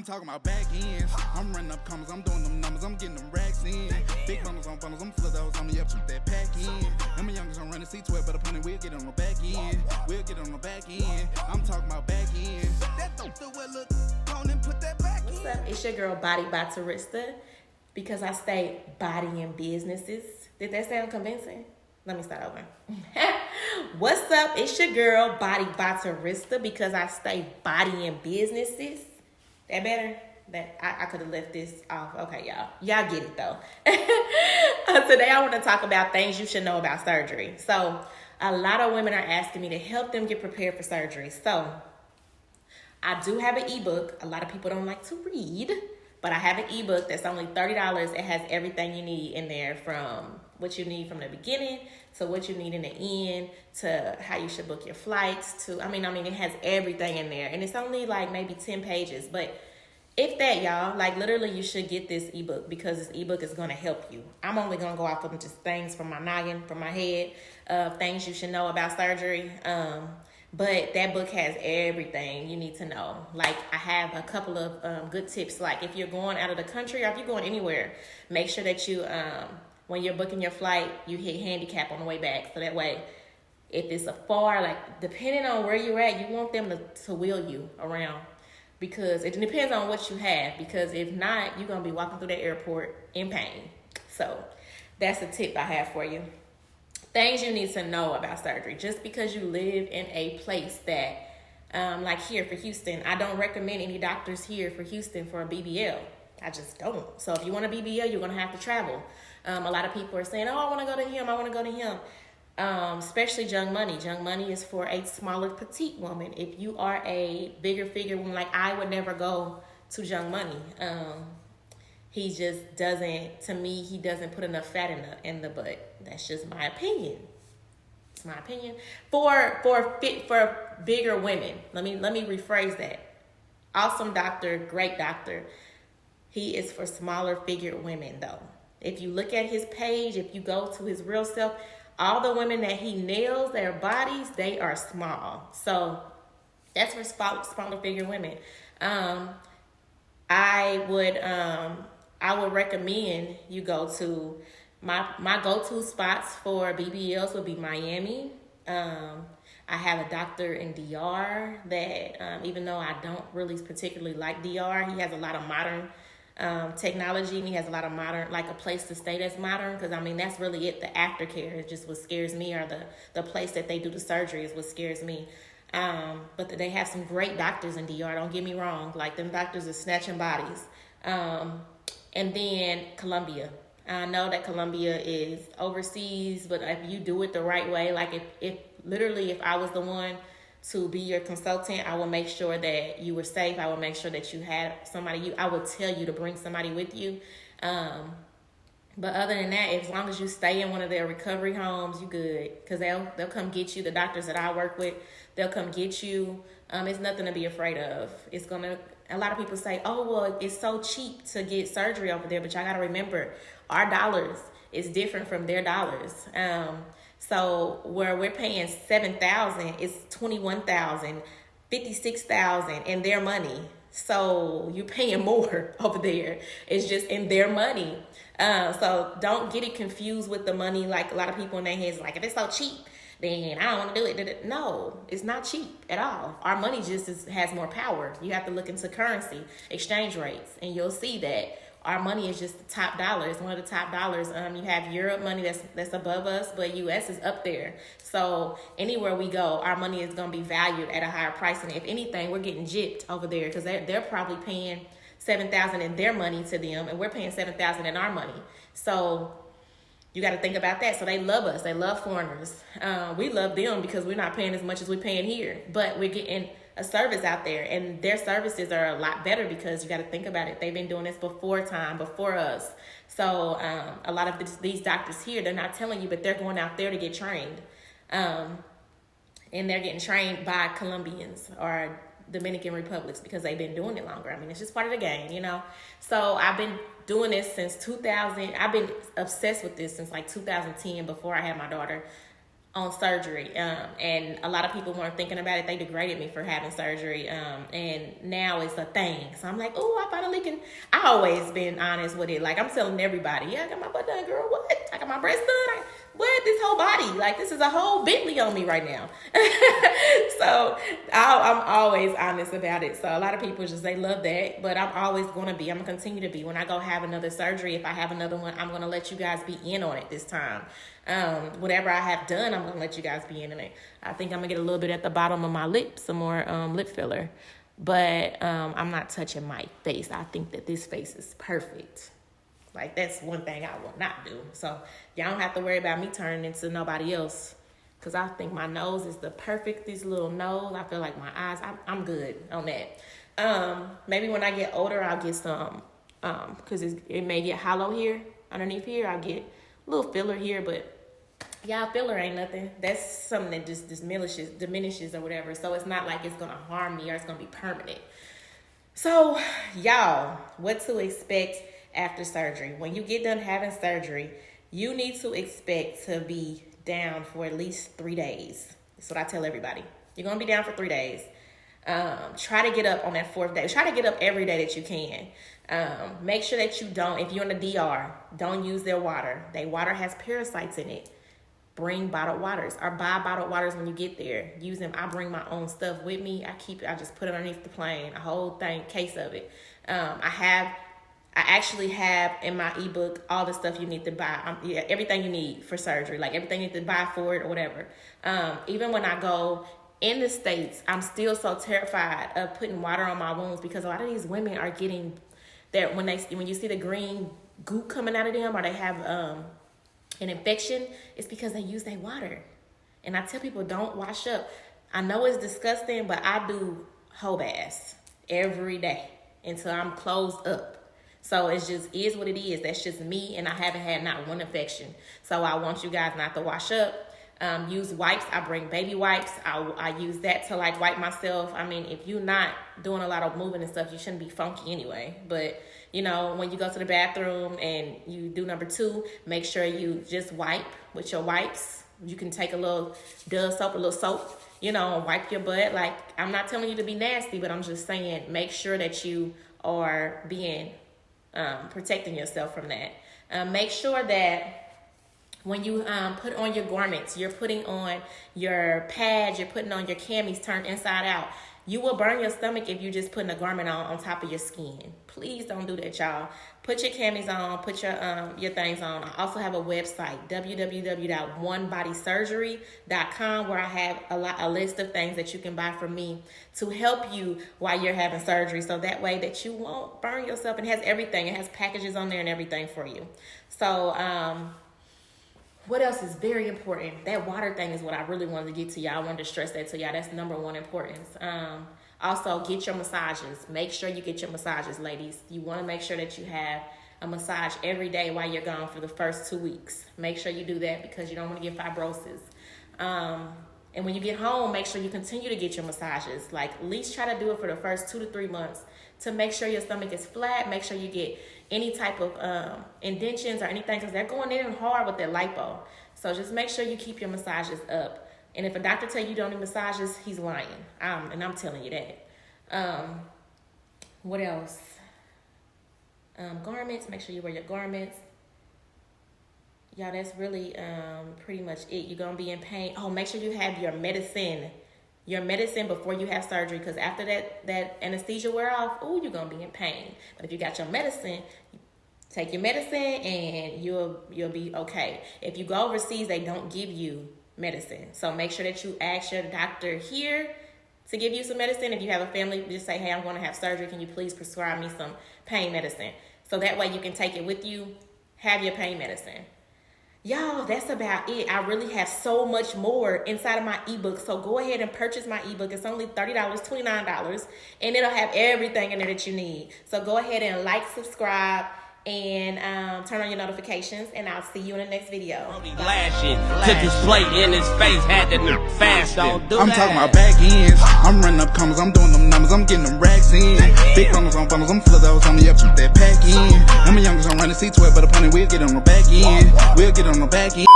I'm talking about back ends. I'm running up commas, I'm doing them numbers, I'm getting them racks in. Big bundles on bundles, I'm full of those on me up with that pack in. And my youngest, I'm running C12, but opponent, we'll get on the back end. We'll get on the back end. I'm talking about back end. That don't feel well, look, on and put that back in. What's up? It's your girl, Body by Tarista, because I stay bodying businesses. Did that sound convincing? Let me start over. What's up? It's your girl, Body by Tarista, because I stay bodying businesses. That better? That I could have left this off. Okay, y'all. Y'all get it, though. Today, I want to talk about things you should know about surgery. So, a lot of women are asking me to help them get prepared for surgery. So, I do have an ebook. A lot of people don't like to read, but I have an ebook that's only $30. It has everything you need in there, from what you need from the beginning to what you need in the end to how you should book your flights to, I mean, it has everything in there. And it's only like maybe 10 pages, but if that, y'all, like literally you should get this ebook because this ebook is going to help you. I'm only going to go off of just things from my noggin, from my head, things you should know about surgery. But that book has everything you need to know. Like, I have a couple of good tips. Like, if you're going out of the country or if you're going anywhere, make sure that you, when you're booking your flight, you hit handicap on the way back. So that way, if it's a far, like, depending on where you're at, you want them to wheel you around. Because it depends on what you have. Because if not, you're going to be walking through the airport in pain. So, that's a tip I have for you. Things you need to know about surgery. Just because you live in a place that, like here for Houston, I don't recommend any doctors here for Houston for a BBL. I just don't. So if you want a BBL, you're going to have to travel. A lot of people are saying, oh, I want to go to him. I want to go to him. Especially Young Money. Young Money is for a smaller petite woman. If you are a bigger figure woman, like I would never go to Young Money. He just doesn't, to me, he doesn't put enough fat in the butt. That's just my opinion. It's my opinion. For bigger women, let me rephrase that. Awesome doctor, great doctor. He is for smaller figured women, though. If you look at his page, if you go to his real self, all the women that he nails, their bodies, they are small. So that's for smaller figure women. I would recommend you go to my go-to spots for BBLs would be Miami. I have a doctor in DR that even though I don't really particularly like DR, he has a lot of modern technology, and he has a lot of modern, like a place to stay that's modern, because that's really it. The aftercare is just what scares me, or the place that they do the surgery is what scares me. But they have some great doctors in DR, don't get me wrong. Like, them doctors are snatching bodies. And then Colombia. I know that Colombia is overseas, but if you do it the right way, like if I was the one to be your consultant, I will make sure that you were safe. I will make sure that you had somebody. I will tell you to bring somebody with you. But other than that, as long as you stay in one of their recovery homes, you good. Because they'll come get you. The doctors that I work with, they'll come get you. It's nothing to be afraid of. A lot of people say, oh, well, it's so cheap to get surgery over there. But y'all got to remember, our dollars is different from their dollars. So where we're paying $7,000, it's $21,000, $56,000 in their money. So you're paying more over there. It's just in their money. So don't get it confused with the money. Like, a lot of people in their heads, like, if it's so cheap, then I don't want to do it. No, it's not cheap at all. Our money just has more power. You have to look into currency, exchange rates, and you'll see that our money is just the top dollar. It's one of the top dollars. You have Europe money that's above us, but U.S. is up there. So anywhere we go, our money is going to be valued at a higher price. And if anything, we're getting gypped over there, because they're probably paying $7,000 in their money to them, and we're paying $7,000 in our money. So you got to think about that. So they love us. They love foreigners. We love them because we're not paying as much as we're paying here, but we're getting a service out there, and their services are a lot better because you got to think about it. They've been doing this before us. So a lot of these doctors here, they're not telling you, but they're going out there to get trained. And they're getting trained by Colombians or Dominican Republics because they've been doing it longer. It's just part of the game, So I've been doing this since 2000. I've been obsessed with this since like 2010, before I had my daughter. on surgery, and a lot of people weren't thinking about it. They degraded me for having surgery, and now it's a thing. So I'm like, oh, I finally can. I always been honest with it. Like, I'm telling everybody, yeah, I got my butt done, girl. What? I got my breast done. What? This whole body, like, this is a whole Bentley on me right now. So I'm always honest about it. So a lot of people just, they love that, but I'm always going to be. I'm going to continue to be. When I go have another surgery, if I have another one, I'm going to let you guys be in on it this time. Whatever I have done, I'm going to let you guys be in on it. I think I'm going to get a little bit at the bottom of my lip, some more lip filler. But I'm not touching my face. I think that this face is perfect. Like, that's one thing I will not do. So y'all don't have to worry about me turning into nobody else. Because I think my nose is the perfectest little nose. I feel like my eyes, I'm good on that. Maybe when I get older, I'll get some, because it may get hollow here, underneath here. I'll get a little filler here, but y'all, filler ain't nothing. That's something that just diminishes or whatever. So it's not like it's going to harm me or it's going to be permanent. So, y'all, what to expect after surgery. When you get done having surgery, you need to expect to be down for at least 3 days. That's what I tell everybody. You're going to be down for 3 days. Try to get up on that 4th day. Try to get up every day that you can. Make sure that you don't, if you're in the DR, don't use their water. Their water has parasites in it. Bring bottled waters or buy bottled waters when you get there. Use them. I bring my own stuff with me. I just put it underneath the plane, a whole case of it. I actually have in my ebook all the stuff you need to buy. Everything you need for surgery, like everything you need to buy for it or whatever. Even when I go in the States, I'm still so terrified of putting water on my wounds because a lot of these women are getting that when you see the green goop coming out of them or they have an infection, it's because they use their water. And I tell people, don't wash up. I know it's disgusting, but I do whole baths every day until I'm closed up. So it just is what it is. That's just me, and I haven't had not one infection. So I want you guys not to wash up. Use wipes. I bring baby wipes. I use that to like wipe myself. I mean, if you're not doing a lot of moving and stuff, you shouldn't be funky anyway. But, you know, when you go to the bathroom and you do number 2, make sure you just wipe with your wipes. You can take a little Dove soap, a little soap, you know, and wipe your butt. Like, I'm not telling you to be nasty, but I'm just saying make sure that you are being protecting yourself from that. Make sure that when you put on your garments, you're putting on your pads, you're putting on your camis turned inside out. You will burn your stomach if you're just putting a garment on top of your skin. Please don't do that, y'all. Put your camis on, put your things on. I also have a website, www.onebodysurgery.com, where I have a list of things that you can buy from me to help you while you're having surgery. So that way that you won't burn yourself. And it has everything. It has packages on there and everything for you. So, what else is very important? That water thing is what I really wanted to get to y'all. I wanted to stress that to y'all. That's number 1 importance. Also, get your massages. Make sure you get your massages, ladies. You want to make sure that you have a massage every day while you're gone for the first 2 weeks. Make sure you do that because you don't want to get fibrosis. And when you get home, make sure you continue to get your massages. Like, at least try to do it for the first 2 to 3 months to make sure your stomach is flat. Make sure you get any type of indentions or anything because they're going in hard with their lipo. So just make sure you keep your massages up. And if a doctor tell you don't need massages, he's lying. And I'm telling you that. What else? Garments. Make sure you wear your garments. Y'all, that's really pretty much it. You're going to be in pain. Oh, make sure you have your medicine. Your medicine before you have surgery, because after that anesthesia wear off, you're going to be in pain. But if you got your medicine, take your medicine and you'll be okay. If you go overseas, they don't give you medicine. So make sure that you ask your doctor here to give you some medicine. If you have a family, just say, hey, I'm going to have surgery. Can you please prescribe me some pain medicine? So that way you can take it with you, have your pain medicine. Y'all, that's about it. I really have so much more inside of my ebook. So go ahead and purchase my ebook. It's only $30, $29, and it'll have everything in there that you need. So go ahead and like, subscribe, and turn on your notifications, and I'll see you in the next video. Flashing, took his plate in his face, had to move fast. I'm talking about back ends. I'm running up commas, I'm doing them numbers, I'm getting them racks in. Big bundles on bundles, I'm full of those on me, up, keep that pack in. I'm a youngest, I'm running C12, but upon it, we'll get on the back end. We'll get on the back end.